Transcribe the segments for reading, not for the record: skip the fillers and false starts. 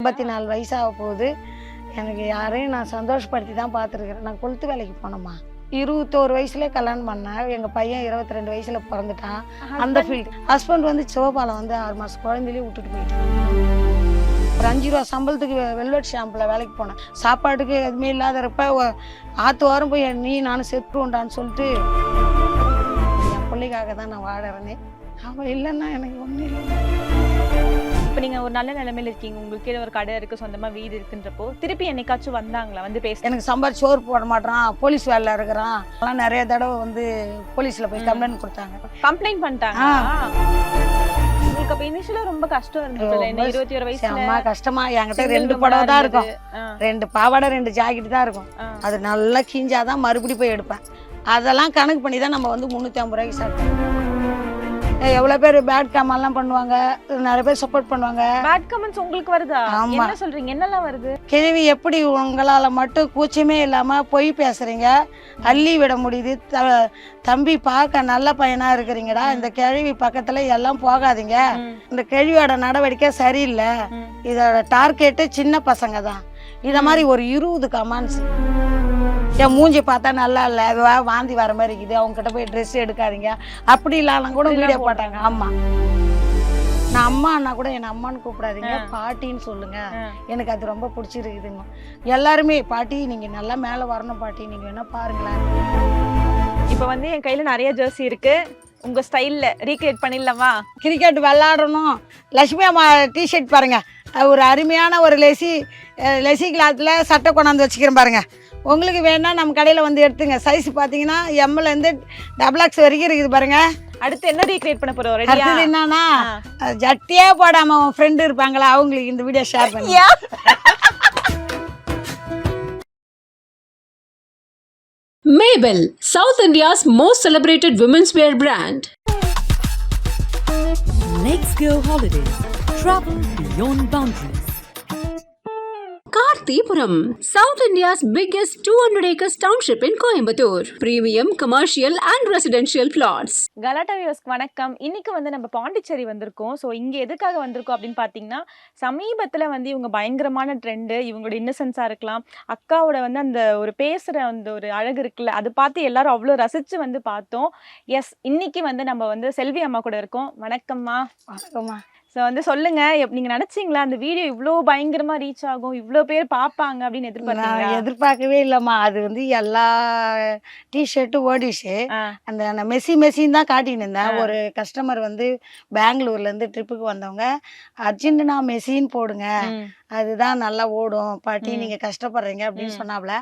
54 வயசாக போகுது. எனக்கு யாரையும் நான் சந்தோஷப்படுத்தி தான் பார்த்துருக்குறேன். நான் கொளுத்து வேலைக்கு போனோம்மா. 21 வயசுலேயே கல்யாணம் பண்ணேன். எங்கள் பையன் 22 வயசில் பிறந்துட்டான். அந்த ஃபீல்டு ஹஸ்பண்ட் வந்து சிவபாலம் வந்து 6 மாதம் குழந்தையிலே விட்டுட்டு போயிட்டான். ஒரு 5 ரூபா சம்பளத்துக்கு வெல்வெட் ஷாம்பில் வேலைக்கு போனேன். சாப்பாட்டுக்கு எதுவுமே இல்லாதப்ப ஆற்று வாரம் போய் நீ நானும் செத்துருவோண்டான்னு சொல்லிட்டு என் பிள்ளைக்காக தான் நான் வாழறேனே. அவள் இல்லைன்னா எனக்கு ஒன்றும் இல்லை. இப்போ நீங்கள் ஒரு நல்ல நிலைமையில இருக்கீங்க, உங்களுக்கு கீழே ஒரு கடை இருக்குது, சொந்தமாக வீடு இருக்குன்றப்போ திருப்பி என்னைக்காச்சும் வந்தாங்களா வந்து பேச? எனக்கு சம்பாரிச்சு சோறு போட மாட்டான், போலீஸ் வேலையில் இருக்கிறான், அதெல்லாம் நிறைய தடவை வந்து போலீஸில் போய் கம்ப்ளைண்ட் கொடுத்தாங்க. கம்ப்ளைண்ட் பண்ணிட்டாங்க. உங்களுக்கு அப்போ இனிஷியலாக ரொம்ப கஷ்டம் இருந்துச்சு. 21 வயசு அம்மா கஷ்டமா. என்கிட்ட 2 புடவை தான் இருக்கும், 2 பாவாடை 2 ஜாக்கெட் தான் இருக்கும். அது நல்லா கீஞ்சாதான் மறுபடியும் போய் எடுப்பேன். அதெல்லாம் கணக்கு பண்ணி தான் நம்ம வந்து 350 ரூபாய்க்கு சாப்பிட்டோம். எவ்வளோ பேர் பேட் கமெண்ட்லாம் பண்ணுவாங்க, நிறைய பேர் சப்போர்ட் பண்ணுவாங்க. பேட் கமெண்ட்ஸ் உங்களுக்கு வருதா? என்ன சொல்றீங்க? என்னெல்லாம் வருது? கேள்வி எப்படி உங்களால் மட்டும் கூச்சமே இல்லாமல் பொய் பேசுறீங்க, அள்ளி விட முடியுது, தம்பி பார்க்க நல்ல பையனா இருக்கிறீங்கடா, இந்த கேள்வி பக்கத்துல எல்லாம் போகாதீங்க, இந்த கேள்வியோட நடவடிக்கை சரியில்லை, இதோட டார்கெட்டு சின்ன பசங்க தான். இதை மாதிரி ஒரு 20 கமெண்ட்ஸ். என் மூஞ்சி பார்த்தா நல்லா இல்லை, வாந்தி வர மாதிரி இருக்குது, அவங்ககிட்ட போய் ட்ரெஸ் எடுக்காதீங்க அப்படி இல்லாமல் கூட வீடியோ போட்டாங்க. ஆமாம், நான் அம்மா அண்ணா கூட என்னை அம்மான்னு கூப்பிடாதீங்க, பாட்டின்னு சொல்லுங்க, எனக்கு அது ரொம்ப பிடிச்சிருக்குதுங்க. எல்லாருமே பாட்டி நீங்கள் நல்லா மேலே வரணும் பாட்டி, நீங்கள் வேணா பாருங்களேன். இப்போ வந்து என் கையில் நிறைய ஜெர்சி இருக்கு, உங்கள் ஸ்டைலில் ரீக்ரியேட் பண்ணிடலாமா? கிரிக்கெட் விளாடணும். லட்சுமி அம்மா டிஷர்ட் பாருங்க, ஒரு அருமையான ஒரு லெசி கிளாத்தில் சட்டை கொண்டாந்து வச்சுக்கிறேன் பாருங்க. உங்களுக்கு வேணா நம்ம கடையில் வந்து எடுத்துங்க. சைஸ் பார்த்தீங்கன்னா எம்லேருந்து XXL வரைக்கும் இருக்குது பாருங்க. அடுத்து என்ன ரீக்ரியேட் பண்ண போறோம்? அடுத்தது என்னன்னா, ஜட்டியே போடாம அவன் ஃப்ரெண்டு இருப்பாங்களா, அவங்களுக்கு இந்த வீடியோ ஷேர் பண்ணி. Mabel, South India's most celebrated women's wear brand. Let's go holidays. Travel beyond boundaries. Karthipuram, South India's biggest 200 acres township in Coimbatore. Premium, commercial and residential plots. கலாட்டா வியூவர்ஸ்க்கு வணக்கம். இன்னைக்கு வந்து நம்ம பாண்டிச்சேரி வந்திருக்கோம். ஸோ இங்கே எதுக்காக வந்திருக்கோம் அப்படின்னு பார்த்தீங்கன்னா, சமீபத்தில் வந்து இவங்க பயங்கரமான ட்ரெண்டு, இவங்களோட இன்னசென்ஸாக இருக்கலாம், அக்காவோட வந்து அந்த ஒரு பேசுகிற அந்த ஒரு அழகு இருக்குல்ல, அது பார்த்து எல்லாரும் அவ்வளோ ரசித்து வந்து பார்த்தோம். எஸ், இன்னைக்கு வந்து நம்ம வந்து செல்வி அம்மா கூட இருக்கோம். வணக்கம்மா. வணக்கம்மா. ஸோ வந்து சொல்லுங்க, நீங்கள் நினச்சிங்களா அந்த வீடியோ இவ்வளோ பயங்கரமாக ரீச் ஆகும், இவ்வளோ பேர் பார்ப்பாங்க அப்படின்னு எதிர்பார்த்தீங்களா? எதிர்பார்க்கவே இல்லைம்மா. அது வந்து எல்லா டிஷர்ட்டும் ஓடிச்சு. அந்த மெஸ்ஸின்னு தான் காட்டின்னு இருந்தேன். ஒரு கஸ்டமர் வந்து பெங்களூர்லேருந்து ட்ரிப்புக்கு வந்தவங்க, அர்ஜென்டினா மெஸ்ஸின்னு போடுங்க, அதுதான் நல்லா ஓடும் பாட்டி, நீங்கள் கஷ்டப்படுறீங்க அப்படின்னு சொன்னாப்புல.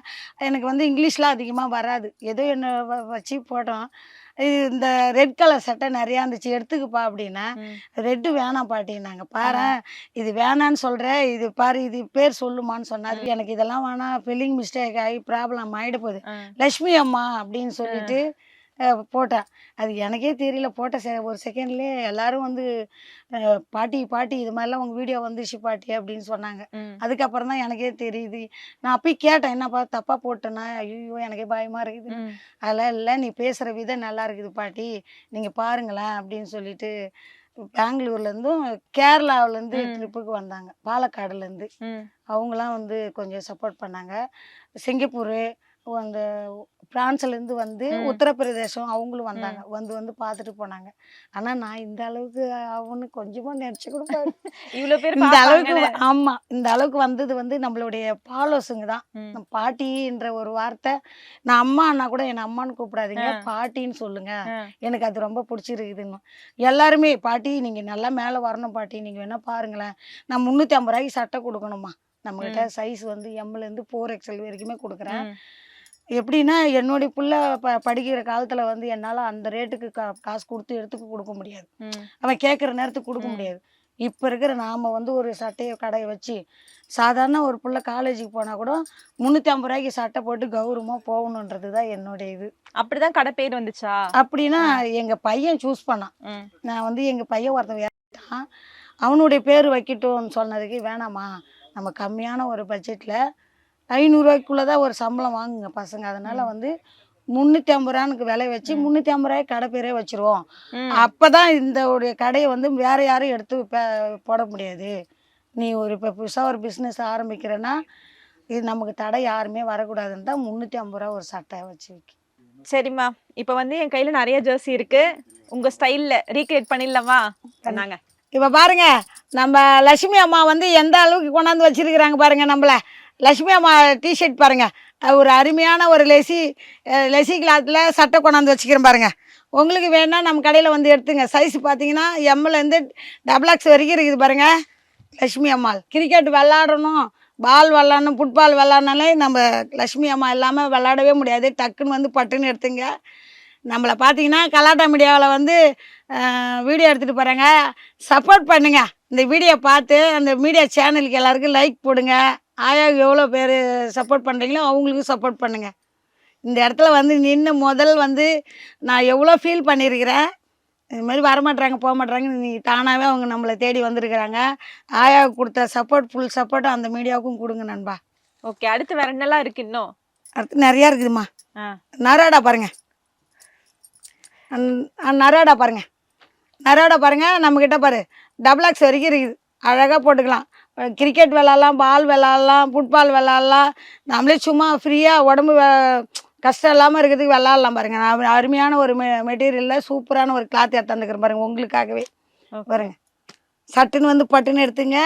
எனக்கு வந்து இங்கிலீஷ்லாம் அதிகமாக வராது, ஏதோ என்ன வச்சு போட்டோம். இந்த ரெட் கலர் சட்டை நிறையா இருந்துச்சு, எடுத்துக்குப்பா அப்படின்னா. ரெட்டு வேணாம் பாட்டின்னாங்க. பாரு இது வேணான்னு சொல்கிறேன், இது பாரு இது பேர் சொல்லுமான்னு சொன்னாரு. எனக்கு இதெல்லாம் வேணாம், ஸ்பெல்லிங் மிஸ்டேக் ஆகி ப்ராப்ளம் ஆகிட போகுது, லட்சுமி அம்மா அப்படின்னு சொல்லிட்டு போட்டேன். அது எனக்கே தெரியல, போட்ட ஒரு செகண்ட்லேயே எல்லாரும் வந்து பாட்டி பாட்டி இது மாதிரிலாம் உங்கள் வீடியோ வந்துச்சு பாட்டி அப்படின்னு சொன்னாங்க. அதுக்கப்புறம் தான் எனக்கே தெரியுது. நான் அப்போயே கேட்டேன், என்னப்பா தப்பாக போட்டேன்னா, ஐயோ எனக்கே பயமாக இருக்குது. அதெல்லாம் இல்லை, நீ பேசுகிற விதம் நல்லா இருக்குது பாட்டி, நீங்கள் பாருங்களேன் அப்படின்னு சொல்லிட்டு பெங்களூர்லேருந்தும் கேரளாவிலேருந்து ட்ரிப்புக்கு வந்தாங்க, பாலக்காடுலேருந்து. அவங்களாம் வந்து கொஞ்சம் சப்போர்ட் பண்ணாங்க. சிங்கப்பூர், அந்த பிரான்ஸ்லேருந்து வந்து உத்தரப்பிரதேசம் அவங்களும் வந்தாங்க, வந்து பார்த்துட்டு போனாங்க. ஆனால் நான் இந்த அளவுக்கு அவனு கொஞ்சமாக நினச்சி கூட இவ்வளோ பேர் இந்த அளவுக்கு. ஆமாம், இந்த அளவுக்கு வந்தது வந்து நம்மளுடைய ஃபாலோஸுங்க தான். பாட்டின்ற ஒரு வார்த்தை, நான் அம்மா அண்ணா கூட என்னை அம்மான்னு கூப்பிடாதீங்க, பாட்டின்னு சொல்லுங்க, எனக்கு அது ரொம்ப பிடிச்சிருக்குதுங்க. எல்லாருமே பாட்டி நீங்கள் நல்லா மேலே வரணும் பாட்டி, நீங்கள் வேணால் பாருங்களேன், நான் 350 ரூபாய்க்கு சட்டை கொடுக்கணுமா, நம்மகிட்ட சைஸ் வந்து எம்லேருந்து 4XL வரைக்குமே கொடுக்குறேன். எப்படின்னா என்னுடைய பிள்ளை படிக்கிற காலத்தில் வந்து என்னால் அந்த ரேட்டுக்கு காசு கொடுத்து கொடுக்க முடியாது, அவன் கேட்குற நேரத்துக்கு கொடுக்க முடியாது. இப்போ இருக்கிற நாம் வந்து ஒரு சட்டையை கடையை வச்சு சாதாரண ஒரு பிள்ளை காலேஜுக்கு போனால் கூட 350 ரூபாய்க்கு சட்டை போட்டு கௌரவமாக போகணுன்றது தான் என்னுடைய இது. அப்படிதான் கடை பேர் வந்துச்சா? அப்படின்னா எங்கள் பையன் சூஸ் பண்ணான். நான் வந்து எங்கள் பையன் ஒருத்தன் வேண்டாம், அவனுடைய பேர் வைக்கட்டும்னு சொன்னதுக்கு வேணாமா, நம்ம கம்மியான ஒரு பட்ஜெட்டில் 500 ரூபாய்க்குள்ளே தான் ஒரு சம்பளம் வாங்குங்க பசங்க, அதனால் வந்து 350 ரூபாய்க்கு விலை வச்சு 350 ரூபாய்க்கு கடை பேரே வச்சுருவோம். அப்போ தான் இந்த கடையை வந்து வேறு யாரும் எடுத்து போட முடியாது, நீ இப்போ புதுசாக ஒரு பிஸ்னஸ் ஆரம்பிக்கிறேன்னா இது நமக்கு தடை யாருமே வரக்கூடாதுன்னு தான் 350 ரூபா ஒரு சட்டை வச்சு விற்கி. சரிம்மா, இப்போ வந்து என் கையில நிறைய ஜெர்சி இருக்கு, உங்க ஸ்டைல்ல ரீக்ரியேட் பண்ணிடலாமா? சொன்னாங்க. இப்போ பாருங்க, நம்ம லட்சுமி அம்மா வந்து எந்த அளவுக்கு கொண்டாந்து வச்சிருக்கிறாங்க பாருங்க. நம்மள லட்சுமி அம்மா டிஷர்ட் பாருங்க, ஒரு அருமையான ஒரு லெசி கிளாத்தில் சட்டை கொண்டாந்து வச்சுக்கிறேன் பாருங்க. உங்களுக்கு வேணா நம்ம கடையில் வந்து எடுத்துங்க. சைஸ் பார்த்தீங்கன்னா எம்லேருந்து XXX வரைக்கும் இருக்குது பாருங்க. லட்சுமி அம்மாள் கிரிக்கெட் விளாடணும், பால் விளாடணும், ஃபுட்பால் விளாட்னாலே நம்ம லட்சுமி அம்மா இல்லாமல் விளாடவே முடியாது. டக்குன்னு வந்து பட்டுன்னு எடுத்துங்க. நம்மளை பார்த்தீங்கன்னா கலாட்டா மீடியாவில் வந்து வீடியோ எடுத்துகிட்டு போகிறாங்க, சப்போர்ட் பண்ணுங்க. இந்த வீடியோ பார்த்து அந்த மீடியா சேனலுக்கு எல்லாருக்கும் லைக் போடுங்க. ஆயாவுக்கு எவ்வளோ பேர் சப்போர்ட் பண்ணுறீங்களோ அவங்களுக்கும் சப்போர்ட் பண்ணுங்கள். இந்த இடத்துல வந்து நின்று முதல் வந்து நான் எவ்வளோ ஃபீல் பண்ணியிருக்கிறேன். இதுமாதிரி வரமாட்றாங்க போக மாட்றாங்க, நீ தானாகவே அவங்க நம்மளை தேடி வந்திருக்கிறாங்க. ஆயாவுக்கு கொடுத்த சப்போர்ட் ஃபுல் சப்போர்ட் அந்த மீடியாவுக்கும் கொடுங்க நண்பா. ஓகே, அடுத்து வேற என்னெல்லாம் இருக்கு இன்னும்? அடுத்து நிறையா இருக்குதும்மா. நராடா பாருங்க, நராடா பாருங்க, நராடா பாருங்க. நம்மக்கிட்ட பாரு XXX வரைக்கும் இருக்குது, அழகாக போட்டுக்கலாம். கிரிக்கெட் விளாட்லாம், பால் விளாட்லாம், ஃபுட்பால் விளாட்லாம். நம்மளே சும்மா ஃப்ரீயாக உடம்பு கஷ்டம் இல்லாமல் இருக்கிறதுக்கு விளாட்லாம் பாருங்கள். நான் அருமையான ஒரு மெட்டீரியலில் சூப்பரான ஒரு கிளாத் எடுத்துருக்கிறேன் பாருங்கள் உங்களுக்காகவே. பாருங்க, சட்டுன்னு வந்து பட்டுன்னு எடுத்துங்க.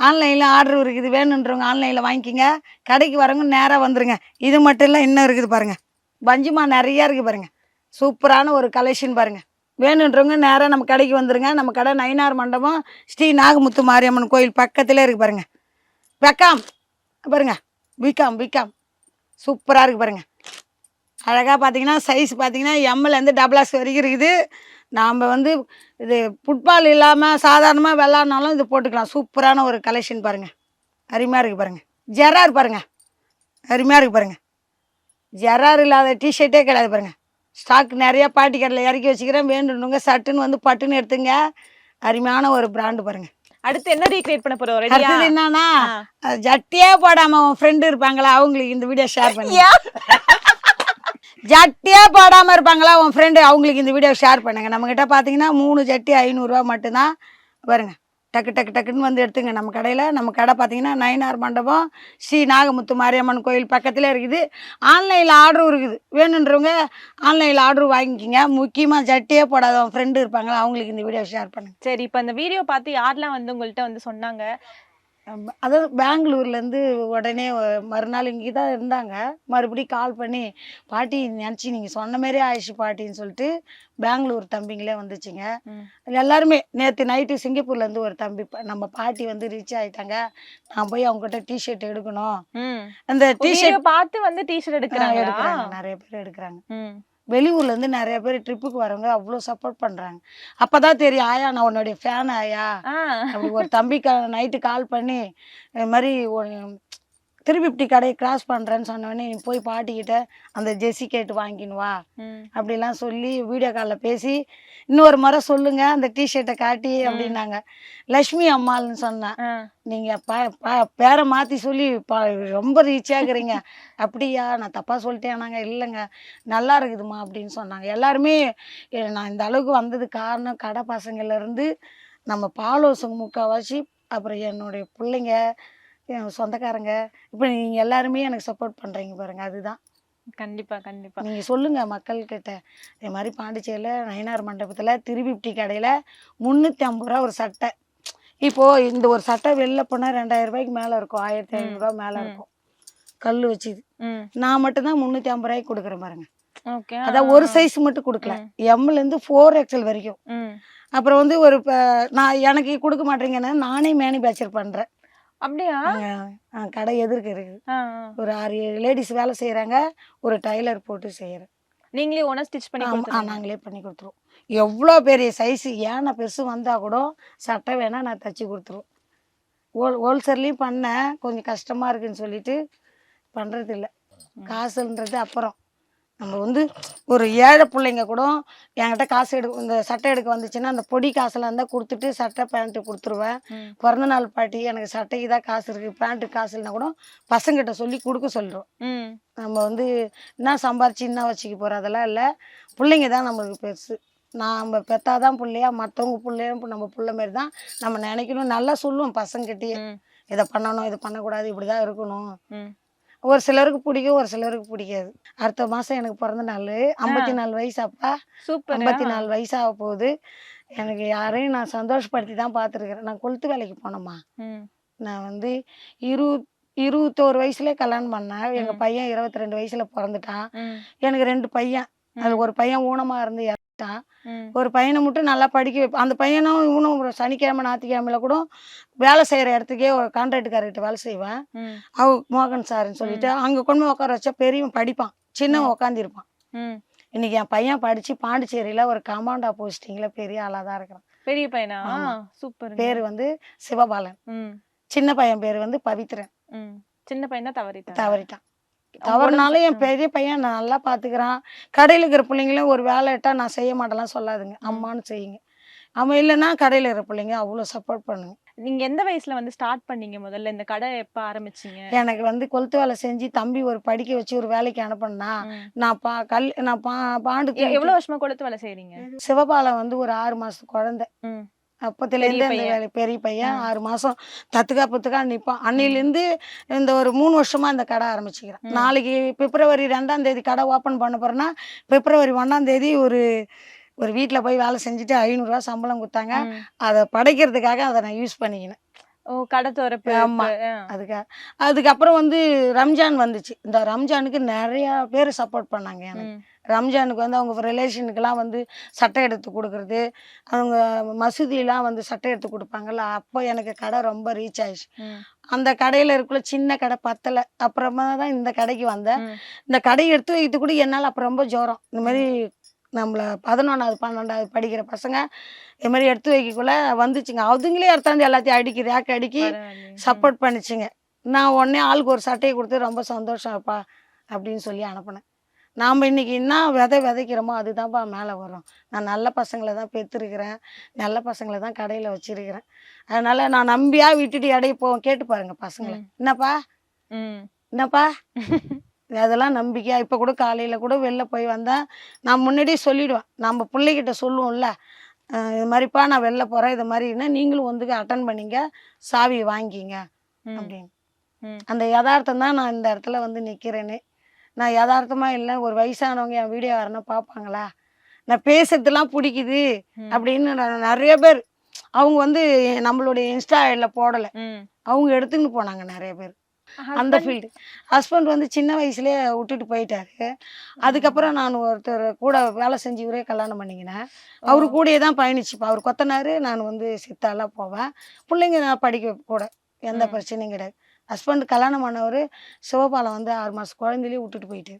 ஆன்லைனில் ஆர்டர் இருக்குது, வேணுன்றவங்க ஆன்லைனில் வாங்கிக்கிங்க. கடைக்கு வரவங்க நேராக வந்துடுங்க. இது மட்டும் இல்லை, இன்னும் இருக்குது பாருங்கள். பஞ்சுமா நிறையா இருக்குது பாருங்கள், சூப்பரான ஒரு கலெக்ஷன் பாருங்கள். வேணுன்றவங்க நேராக நம்ம கடைக்கு வந்துடுங்க. நம்ம கடை நயினார் மண்டபம் ஸ்ரீ நாகமுத்து மாரியம்மன் கோயில் பக்கத்தில் இருக்குது பாருங்கள். வெக்காம் பாருங்க, விகாம் சூப்பராக இருக்குது பாருங்கள். அழகாக பார்த்தீங்கன்னா சைஸ் பார்த்தீங்கன்னா எம்லேருந்து XXX வரைக்கும் இருக்குது. நாம் வந்து இது ஃபுட்பால் இல்லாமல் சாதாரணமாக விளாட்னாலும் இது போட்டுக்கலாம். சூப்பரான ஒரு கலெக்ஷன் பாருங்கள், அருமையாக இருக்குது பாருங்கள். ஜெரார் பாருங்கள், அருமையாக இருக்குது பாருங்கள். ஜெரார் இல்லாத டிஷர்ட்டே கிடையாது பாருங்கள். ஸ்டாக் நிறையா பாட்டி கடையில் இறக்கி வச்சுக்கிறேன். வேண்டுனுங்க சட்டுன்னு வந்து பட்டுன்னு எடுத்துங்க. அருமையான ஒரு பிராண்டு பாருங்கள். அடுத்து என்ன ரீக்ரியேட் பண்ண போறோம்? அடுத்தது என்னன்னா, ஜட்டியே போடாமல் உன் ஃப்ரெண்டு இருப்பாங்களா அவங்களுக்கு இந்த வீடியோ ஷேர் பண்ணி. ஜட்டியே போடாமல் இருப்பாங்களா உன் ஃப்ரெண்டு, அவங்களுக்கு இந்த வீடியோ ஷேர் பண்ணுங்கள். நம்மக்கிட்ட பார்த்தீங்கன்னா 3 ஜட்டி 500 ரூபா மட்டும்தான் பாருங்க. டக்குன்னு வந்து எடுத்துங்க. நம்ம கடையில், நம்ம கடை பார்த்தீங்கன்னா நயினார் மண்டபம் ஸ்ரீ நாகமுத்து மாரியம்மன் கோயில் பக்கத்தில் இருக்குது. ஆன்லைனில் ஆர்டரும் இருக்குது, வேணுன்றவங்க ஆன்லைனில் ஆர்டர் வாங்கிக்கிங்க. முக்கியமாக ஜட்டியே போடாத உன் ஃப்ரெண்டு இருப்பாங்களா அவங்களுக்கு இந்த வீடியோ ஷேர் பண்ணுங்கள். சரி, இப்போ அந்த வீடியோ பார்த்து யாரெல்லாம் வந்து உங்கள்கிட்ட வந்து சொன்னாங்க? அதாவது பெங்களூர்லேருந்து உடனே மறுநாள் இங்கே தான் இருந்தாங்க. மறுபடியும் கால் பண்ணி, பாட்டி நினச்சி நீங்கள் சொன்ன மாரியே ஆயிடுச்சு பாட்டின்னு சொல்லிட்டு பெங்களூர் தம்பிங்களே வந்துச்சுங்க. எல்லாருமே நேற்று நைட்டு சிங்கப்பூர்லேருந்து ஒரு தம்பி, நம்ம பாட்டி வந்து ரீச் ஆகிட்டாங்க, நான் போய் அவங்ககிட்ட டிஷர்ட் எடுக்கணும். அந்த டிஷர்ட் பார்த்து வந்து டிஷர்ட் எடுக்கிறாங்க, நிறைய பேர் எடுக்கிறாங்க. வெளியூர்லேருந்து நிறைய பேர் ட்ரிப்புக்கு வரவங்க அவ்வளோ சப்போர்ட் பண்ணுறாங்க. அப்போ தான் தெரியும், ஆயா நான் உன்னுடைய ஃபேன் ஆயா. அப்படி ஒரு தம்பி நைட்டு கால் பண்ணி இது மாதிரி 350 கடையை கிராஸ் பண்ணுறேன்னு சொன்னோடனே நீ போய் பாட்டிக்கிட்ட அந்த ஜெர்சி கேட்டு வாங்கின்னு வா அப்படிலாம் சொல்லி வீடியோ காலில் பேசி, இன்னொரு முறை சொல்லுங்க அந்த டிஷர்ட்டை காட்டி அப்படின்னாங்க. லட்சுமி அம்மாள்னு சொன்னேன். நீங்கள் பேரை மாற்றி சொல்லி ரொம்ப ரீச் ஆகுறீங்க. அப்படியா, நான் தப்பாக சொல்லிட்டேன். நாங்கள் இல்லைங்க, நல்லா இருக்குதுமா அப்படின்னு சொன்னாங்க. எல்லாருமே நான் இந்த அளவுக்கு வந்தது காரணம் கடை பசங்கள்லேருந்து நம்ம பாலோசங்க முக்கால்வாசி, அப்புறம் என்னுடைய பிள்ளைங்க, சொந்தக்காரங்க, இப்போ நீங்கள் எல்லாருமே எனக்கு சப்போர்ட் பண்ணுறீங்க பாருங்கள். அதுதான். கண்டிப்பாக நீங்கள் சொல்லுங்கள் மக்கள்கிட்ட, இதே மாதிரி பாண்டிச்சேரியில் நயினார் மண்டபத்தில் 350 கடையில் 350 ரூபா ஒரு சட்டை. இப்போது இந்த ஒரு சட்டை வெளில போனால் 2000 ரூபாய்க்கு மேலே இருக்கும், 1500 ரூபா மேலே இருக்கும் கல் வச்சுது. நான் மட்டும்தான் 350 ரூபாய்க்கு கொடுக்குறேன் பாருங்க. அதான் ஒரு சைஸ் மட்டும் கொடுக்கல, எம்லேருந்து 4XL வரைக்கும். அப்புறம் வந்து ஒரு நான் எனக்கு கொடுக்க மாட்டேங்கன்னு நானே மேனுஃபேக்சர் பண்ணுறேன். அப்படியா? கடை எதிர்க்கு இருக்குது, ஒரு 6-7 லேடிஸ் வேலை செய்கிறாங்க, ஒரு டைலர் போட்டு செய்கிறேன். நீங்களே ஓனா ஸ்டிச் பண்ணி? நாங்களே பண்ணி கொடுத்துருவோம். எவ்வளோ பெரிய சைஸு ஏன்னா பெருசு வந்தால் கூட சட்டை வேணால் நான் தைச்சி கொடுத்துருவோம். ஹோல்சேல்லையும் பண்ணேன், கொஞ்சம் கஷ்டமாக இருக்குதுன்னு சொல்லிட்டு பண்ணுறது இல்லை. காசுன்றது அப்புறம். நம்ம வந்து ஒரு ஏழை பிள்ளைங்க கூட என்கிட்ட காசு இந்த சட்டை எடுக்க வந்துச்சுன்னா அந்த பொடி காசெல்லாம் இருந்தால் கொடுத்துட்டு சட்டை பேண்ட்டு கொடுத்துருவேன். பிறந்த நாள் பாட்டி எனக்கு சட்டைக்கு தான் காசு இருக்குது, பேண்ட்டுக்கு காசு இல்லைன்னா கூட பசங்கிட்ட சொல்லி கொடுக்க சொல்கிறோம். நம்ம வந்து என்ன சம்பாரிச்சு என்ன வச்சுக்க போகிறோம் அதெல்லாம் இல்லை, பிள்ளைங்க தான் நம்மளுக்கு பெருசு. நாம் பெத்தாதான் பிள்ளையா, மற்றவங்க பிள்ளையும் நம்ம பிள்ளை மாரி தான் நம்ம நினைக்கணும். நல்லா சொல்லுவோம் பசங்ககிட்டயே, இதை பண்ணணும், இது பண்ணக்கூடாது, இப்படி தான் இருக்கணும். ஒரு சிலருக்கு பிடிக்கும், ஒரு சிலருக்கு பிடிக்காது. அடுத்த மாதம் எனக்கு பிறந்த நாள், 54 வயசு. அப்பா சூப்பர். 54 வயசாக போகுது. எனக்கு யாரையும் நான் சந்தோஷப்படுத்தி தான் பார்த்துருக்குறேன். நான் கொளுத்து வேலைக்கு போனேம்மா. நான் வந்து 21 வயசுல கல்யாணம் பண்ணேன். எங்க பையன் 22 வயசுல பிறந்துட்டான். எனக்கு 2 பையன். அது ஒரு பையன் ஊனமா இருந்து இறந்துட்டான். ஒரு பையனை மட்டும் நல்லா படிக்க வைப்பேன். அந்த பையனும் இவனும் சனிக்கிழமை ஞாயிற்றுக்கிழமையில கூட வேலை செய்யற இடத்துக்கே ஒரு கான்ட்ராக்டுக்காரர்கிட்ட வேலை செய்வேன். மோகன் சார்ன்னு சொல்லிட்டு அங்க கொண்டு போய் உட்கார வச்சா பெரியவன் படிப்பான், சின்னவன் உட்காந்துருப்பான். இன்னைக்கு என் பையன் படிச்சு பாண்டிச்சேரியில ஒரு கமாண்டா போஸ்டிங்ல பெரிய ஆளா தான் இருக்கிறான். பெரிய பையனா? சூப்பர். பேரு வந்து சிவபாலன். சின்ன பையன் பேரு வந்து பவித்ரன். சின்ன பையன் தான் தவறிட்டான். தவறுனாலும் என் பெரிய பையன் நான் நல்லா பாத்துக்கிறான். கடையில இருக்கிற பிள்ளைங்களும் ஒரு வேலை இட்டா நான் செய்ய மாட்டேலாம் சொல்லாதுங்க, அம்மான்னு செய்யுங்க. அவன் இல்லைன்னா கடையில இருக்கிற பிள்ளைங்க அவ்வளவு சப்போர்ட் பண்ணுங்க. நீங்க எந்த வயசுல வந்து ஸ்டார்ட் பண்ணீங்க முதல்ல? இந்த கடை எப்ப ஆரம்பிச்சீங்க? எனக்கு வந்து கொளுத்து வேலை செஞ்சு தம்பி ஒரு படிக்க வச்சு ஒரு வேலைக்கு அனுப்பினா நான் பாண்டு. எவ்வளவு வருஷமா கொளுத்து வேலை செய்றீங்க? சிவபாலம் வந்து ஒரு 6 மாசத்து குழந்தை. அப்போத்துலேருந்து அந்த வேலை பெரிய பையன் 6 மாசம் தத்துக்கா நிற்பான். அன்னையிலேருந்து இந்த ஒரு 3 வருஷமா இந்த கடை ஆரம்பிச்சுக்கிறேன். நாளைக்கு பிப்ரவரி 2ஆம் தேதி கடை ஓப்பன் பண்ண போறேன்னா, பிப்ரவரி 1ஆம் தேதி ஒரு வீட்டில் போய் வேலை செஞ்சுட்டு 500 ரூபா சம்பளம் கொடுத்தாங்க. அதை படைக்கிறதுக்காக அதை நான் யூஸ் பண்ணிக்கினேன். ஓ, கடை திறப்பு. ஆமா, அதுக்கப்புறம் வந்து ரம்ஜான் வந்துச்சு. இந்த ரம்ஜானுக்கு நிறைய பேர் சப்போர்ட் பண்ணாங்க எனக்கு. ரம்ஜானுக்கு வந்து அவங்க ரிலேஷனுக்கெல்லாம் வந்து சட்டை எடுத்து கொடுக்குறது, அவங்க மசூதியெல்லாம் வந்து சட்டை எடுத்து கொடுப்பாங்கல்ல, அப்போ எனக்கு கடை ரொம்ப ரீச் ஆயிடுச்சு. அந்த கடையில் இருக்குள்ள சின்ன கடை பத்தலை. அப்புறமா தான் இந்த கடைக்கு வந்தேன். இந்த கடையை எடுத்து வைத்து கூட என்னால் அப்போ ரொம்ப ஜோரம். இந்த மாதிரி நம்மளை 11ஆவது 12ஆவது படிக்கிற பசங்க இது மாதிரி எடுத்து வைக்கக்குள்ள வந்துச்சுங்க. அதுங்களே எடுத்தாந்து எல்லாத்தையும் ரேக் அடுக்கி சப்போர்ட் பண்ணிச்சுங்க. நான் உடனே ஆளுக்கு ஒரு சட்டையை கொடுத்து ரொம்ப சந்தோஷம்ப்பா அப்படின்னு சொல்லி அனுப்பினேன். நாம் இன்னைக்கு என்ன விதைக்கிறோமோ அதுதான்ப்பா மேலே வரும். நான் நல்ல பசங்களை தான் பெற்றுருக்கிறேன், நல்ல பசங்களை தான் கடையில் வச்சிருக்கிறேன். அதனால நான் நம்பியாக விட்டுட்டு இடையே போவேன். கேட்டு பாருங்க பசங்களை, என்னப்பா அதெல்லாம் நம்பிக்கையா. இப்போ கூட காலையில் கூட வெளில போய் வந்தேன், நான் முன்னாடியே சொல்லிவிடுவேன். நம்ம பிள்ளைகிட்ட சொல்லுவோம்ல, இது மாதிரிப்பா நான் வெளில போகிறேன், இது மாதிரின்னா நீங்களும் வந்து அட்டன் பண்ணிங்க, சாவி வாங்கிங்க அப்படின்னு. அந்த யதார்த்தம் தான் நான் இந்த இடத்துல வந்து நிற்கிறேன்னு. நான் யதார்த்தமாக இல்லை, ஒரு வயசானவங்க என் வீடியோ யாருன்னா பார்ப்பாங்களா, நான் பேசுறதுலாம் பிடிக்குது அப்படின்னு நிறைய பேர் அவங்க வந்து நம்மளுடைய இன்ஸ்டா ஐடியில் போடலை, அவங்க எடுத்துன்னு போனாங்க நிறைய பேர். அந்த ஃபீல்டு ஹஸ்பண்ட் வந்து சின்ன வயசுலேயே விட்டுட்டு போயிட்டாரு. அதுக்கப்புறம் நான் ஒருத்தர் கூட வேலை செஞ்சு இவரே கல்யாணம் பண்ணிக்கினேன். அவரு கூடயே தான் பயணிச்சுப்பா. அவர் கொத்தனாரு, நான் வந்து சித்தாலாம் போவேன். பிள்ளைங்க நான் படிக்க கூட எந்த பிரச்சனையும் கிடையாது. ஹஸ்பண்ட் கல்யாணம் பண்ணவர் சிவபாலம் வந்து 6 மாதம் குழந்தையிலேயே விட்டுட்டு போயிட்டு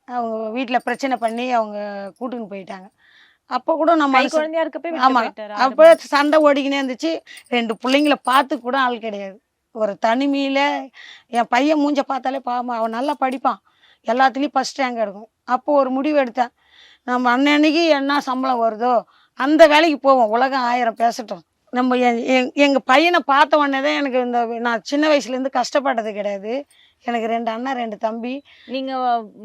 அவங்க வீட்டில் பிரச்சனை பண்ணி அவங்க கூட்டுன்னு போயிட்டாங்க. அப்போ கூட நம்ம குழந்தையா இருக்கப்ப ஆமாம், அப்போ சண்டை ஓடிக்கினே இருந்துச்சு. 2 பிள்ளைங்கள பார்த்து கூட ஆள் கிடையாது. ஒரு தனிமையில் என் பையன் மூஞ்ச பார்த்தாலே பாவம். அவன் நல்லா படிப்பான், எல்லாத்துலேயும் ஃபஸ்ட் ரேங்க் எடுக்கும். அப்போ ஒரு முடிவு எடுத்தேன், நம்ம அன்னைக்கு என்ன சம்பளம் வருதோ அந்த வேலைக்கு போவோம், உலகம் 1000 பேசட்டும். நம்ம எங்கள் பையனை பார்த்த உடனே தான் எனக்கு இந்த நான் சின்ன வயசுலேருந்து கஷ்டப்பட்டது கிடையாது. எனக்கு 2 அண்ணன் 2 தம்பி. நீங்க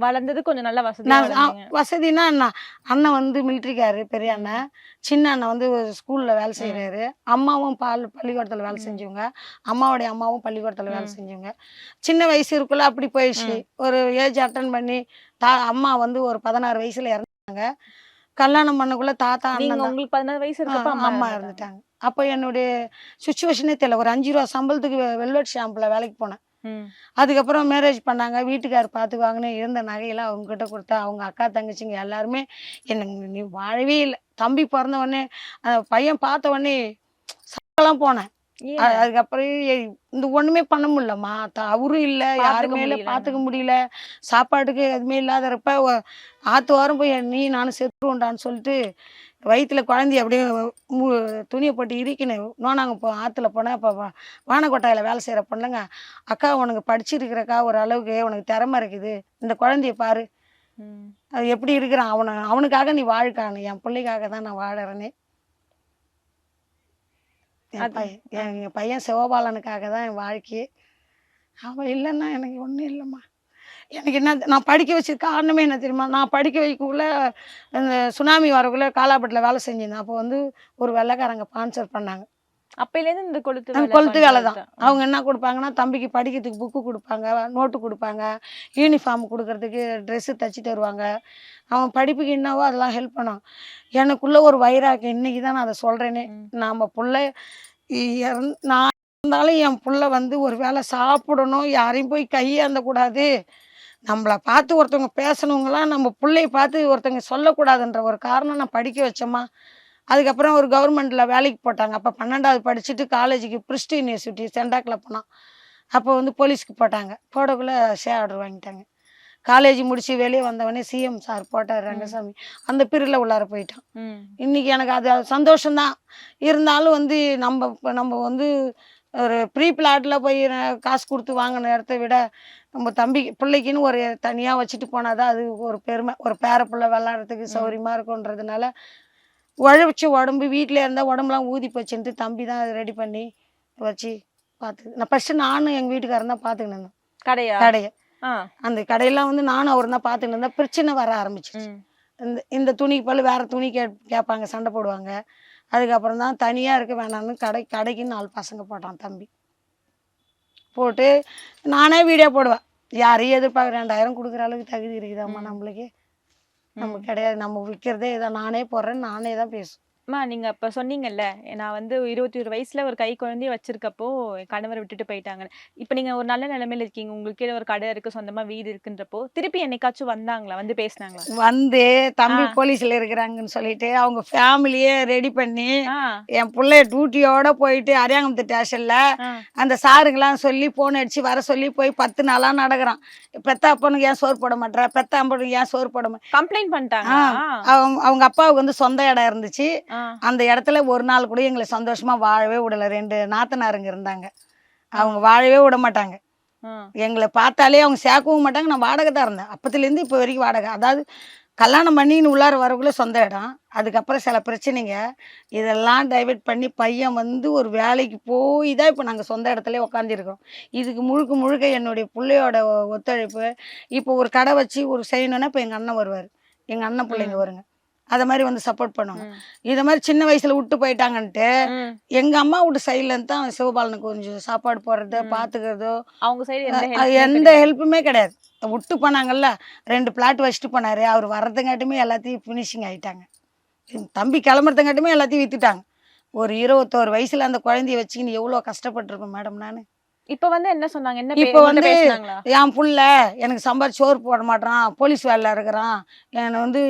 வளர்ந்தது கொஞ்சம் நல்ல வசதி. வசதினா அண்ணன் வந்து மிலிட்ரிக்காரு, பெரிய அண்ணன். சின்ன அண்ணன் வந்து ஸ்கூல்ல வேலை செய்யறாரு. அம்மாவும் பள்ளிக்கூடத்துல வேலை செஞ்சவங்க, அம்மாவுடைய அம்மாவும் பள்ளிக்கூடத்துல வேலை செஞ்சவங்க. சின்ன வயசு இருக்குள்ள அப்படி போயிடுச்சு. ஒரு ஏஜ் அட்டன் பண்ணி அம்மா வந்து ஒரு 16 வயசுல இறந்தாங்க. கல்யாணம் பண்ணக்குள்ள தாத்தா அண்ணன். உங்களுக்கு 16 வயசு இருக்கப்ப அம்மா இறந்துட்டாங்க. அப்போ என்னுடைய சுச்சுவேஷனே தெரியல. ஒரு 5 ரூபா சம்பளத்துக்கு வெல்வெட் ஷாம்புல வேலைக்கு போனேன். அதுக்கப்புறம் மேரேஜ் பண்ணாங்க, வீட்டுக்கார் பார்த்துக்குவாங்கன்னு இருந்த நகையெல்லாம் அவங்க கிட்ட கொடுத்தா அவங்க அக்கா தங்கச்சிங்க எல்லாருமே எனக்கு நீ வாழவே இல்லை. தம்பி பிறந்த உடனே பையன் பார்த்த உடனே சாப்பிடலாம் போனேன். அதுக்கப்புறம் இந்த ஒண்ணுமே பண்ண முடியலம்மா, அவரும் இல்லை, யாருமே இல்லை, பார்த்துக்க முடியல. சாப்பாட்டுக்கு எதுவுமே இல்லாதப்ப ஆத்து வாரம் போய் நீ நானும் செத்துருவோண்டான்னு சொல்லிட்டு வயிற்றுல குழந்தைய அப்படியே துணியை போட்டு இறுக்கினேன். நாங்கள் இப்போ ஆற்றுல போனேன். இப்போ வானக்கொட்டாயில் வேலை செய்கிற பொண்ணுங்க, அக்கா உனக்கு படிச்சிருக்கிறக்கா, ஒரு அளவுக்கு உனக்கு திறமை இருக்குது, இந்த குழந்தைய பாரு அது எப்படி இருக்கிறான், அவனுக்காக நீ வாழ்க்கானு, என் பிள்ளைக்காக தான் நான் வாழறேனே. என் பையன் சிவபாலனுக்காக தான் என் வாழ்க்கையே. அவன் இல்லைன்னா எனக்கு ஒன்றும் இல்லைம்மா. எனக்கு என்ன நான் படிக்க வச்சது காரணமே என்ன தெரியுமா, நான் படிக்க வைக்கக்குள்ள இந்த சுனாமி வரக்குள்ள காலாப்பட்டில் வேலை செஞ்சிருந்தேன். அப்போ வந்து ஒரு வெள்ளைக்காரங்க ஸ்பான்சர் பண்ணாங்க. அப்பையிலேருந்து இந்த கொளுத்து அந்த கொளுத்து வேலை தான். அவங்க என்ன கொடுப்பாங்கன்னா, தம்பிக்கு படிக்கிறதுக்கு புக்கு கொடுப்பாங்க, நோட்டு கொடுப்பாங்க, யூனிஃபார்ம் கொடுக்கறதுக்கு ட்ரெஸ்ஸு தச்சு தருவாங்க. அவன் படிப்புக்கு என்னவோ அதெல்லாம் ஹெல்ப் பண்ணாங்க. எனக்குள்ள ஒரு வைராக்கியம் இன்னைக்கு தான் நான் அதை சொல்கிறேனே. நம்ம பிள்ளை நான் இருந்தாலும் என் பிள்ளை வந்து ஒரு வேளை சாப்பிடணும், யாரையும் போய் கையேந்தக்கூடாது, நம்மளை பார்த்து ஒருத்தவங்க பேசணுங்களாம் நம்ம பிள்ளைய பார்த்து ஒருத்தவங்க சொல்லக்கூடாதுன்ற ஒரு காரணம் நான் படிக்க வச்சோம்மா. அதுக்கப்புறம் ஒரு கவர்மெண்ட்டில் வேலைக்கு போட்டாங்க. அப்போ 12வது படிச்சுட்டு காலேஜுக்கு பிரிஸ்ட் யூனிவர்சிட்டி சென்டாக்கில் போனான். அப்போ வந்து போலீஸ்க்கு போட்டாங்க. போடக்குள்ளே ஆர்டர் வாங்கிட்டாங்க. காலேஜ் முடிச்சு வெளியே வந்தவொடனே சிஎம் சார் போட்டார் ரங்கசாமி. அந்த பீரியடில் உள்ளார போயிட்டான். இன்னைக்கு எனக்கு அது சந்தோஷம்தான். இருந்தாலும் வந்து நம்ம வந்து ஒரு ப்ரீ பிளாட்டில் போய் காசு கொடுத்து வாங்கின இடத்த விட நம்ம தம்பி பிள்ளைக்குன்னு ஒரு தனியாக வச்சுட்டு போனாதான் அது ஒரு பெருமை. ஒரு பேர பிள்ளை விளாட்றதுக்கு சௌகரியமாக இருக்குன்றதுனால உழைச்சி உடம்பு வீட்டில் இருந்தால் உடம்புலாம் ஊதி போச்சுன்ட்டு தம்பி தான் ரெடி பண்ணி வச்சு பார்த்து. நான் ஃபஸ்ட்டு நானும் எங்கள் வீட்டுக்காரன் தான் பார்த்துக்கின்னு இருந்தோம் கடையை. அந்த கடையெல்லாம் வந்து நானும் அவர் தான் பார்த்துக்கிட்டு இருந்தேன். பிரச்சனை வர ஆரம்பிச்சிச்சு. இந்த துணிக்கு பதில் வேறு துணி கேட்பாங்க, சண்டை போடுவாங்க. அதுக்கப்புறம் தான் தனியாக இருக்க வேணாம்னு கடைக்கு 4 பசங்க போட்டான் தம்பி. போட்டு நானே வீடியோ போடுவேன். யாரையும் எதிர்பார்க்க 2000 கொடுக்குற அளவுக்கு தகுதி இருக்குதாம்மா நம்மளுக்கு? நம்ம கிடையாது. நம்ம விற்கிறதே இதான். நானே போடுறேன், நானே தான் பேசுவேன். அம்மா நீங்க அப்ப சொன்னீங்கல்ல, நான் வந்து 21 வயசுல ஒரு கை குழந்தைய வச்சிருக்கப்போ என் கணவரை விட்டுட்டு போயிட்டாங்க. இப்ப நீங்க ஒரு நல்ல நிலைமையில இருக்கீங்க, உங்களுக்கு ஒரு கடை இருக்கு, சொந்தமா வீடு இருக்குன்றப்போ திருப்பி என்னைக்காச்சும் வந்தாங்களா, வந்து பேசினாங்களா? வந்து தம்பி போலீஸ்ல இருக்கிறாங்கன்னு சொல்லிட்டு அவங்க ஃபேமிலியே ரெடி பண்ணி என் பிள்ளைய டியூட்டியோட போயிட்டு அரியாங்குப்பத்து ஸ்டேஷன்ல அந்த சாருங்கெல்லாம் சொல்லி போன் அடிச்சு வர சொல்லி போய் 10 நாளா நடக்கிறான். பெத்த அப்பனுக்கு ஏன் சோறு போட மாட்டேற, பெத்த அப்பனுக்கு ஏன் சோறு போட மாட்டேன் கம்ப்ளைண்ட் பண்ணிட்டாங்க. அவங்க அப்பாவுக்கு வந்து சொந்த இடம் இருந்துச்சு. அந்த இடத்துல ஒரு நாள் கூட எங்களை சந்தோஷமா வாழவே விடல. 2 நாத்தனாருங்க இருந்தாங்க. அவங்க வாழவே விட மாட்டாங்க. எங்களை பார்த்தாலே அவங்க சேர்க்கவும் மாட்டாங்க. நான் வாடகை தான் இருந்தேன் அப்பத்துலேருந்து இப்போ வரைக்கும் வாடகை. அதாவது கல்யாணம் பண்ணின்னு உள்ளார வரக்குள்ள சொந்த இடம். அதுக்கப்புறம் சில பிரச்சனைங்க இதெல்லாம் டைவெர்ட் பண்ணி பையன் வந்து ஒரு வேலைக்கு போய் தான் இப்போ நாங்கள் சொந்த இடத்துல உட்காந்துருக்கோம். இதுக்கு முழுக்க என்னுடைய பிள்ளையோட ஒத்துழைப்பு. இப்போ ஒரு கடை வச்சு ஒரு செய்யணுன்னா இப்போ எங்கள் அண்ணன் வருவார், எங்கள் அண்ணன் பிள்ளைங்க வருங்க, அதை மாதிரி வந்து சப்போர்ட் பண்ணுவாங்க. இதை மாதிரி சின்ன வயசுல விட்டு போயிட்டாங்கன்ட்டு எங்க அம்மா வீட்டு சைட்ல இருந்து தான் சிவபாலனுக்கு கொஞ்சம் சாப்பாடு போடுறது பார்த்துக்கிறதோ அவங்க சைடு எந்த ஹெல்ப்புமே கிடையாது. விட்டு போனாங்கல்ல, 2 பிளாட் வச்சுட்டு போனாரு. அவர் வர்றதுங்காட்டுமே எல்லாத்தையும் ஃபினிஷிங் ஆயிட்டாங்க. தம்பி கிளம்புறதுங்காட்டுமே எல்லாத்தையும் வித்துட்டாங்க. ஒரு 21 வயசுல அந்த குழந்தைய வச்சுக்கின்னு எவ்வளோ கஷ்டப்பட்டிருப்பேன் மேடம் நான். இப்ப வந்து என்ன சொன்னாங்க? என்ன இப்போ வந்து பேசுனாங்களா? என் புள்ள எனக்கு சம்பாரிச்சு சோறு போட மாட்டான், போலீஸ் வேலையில் இருக்கிறான், என்னை வந்து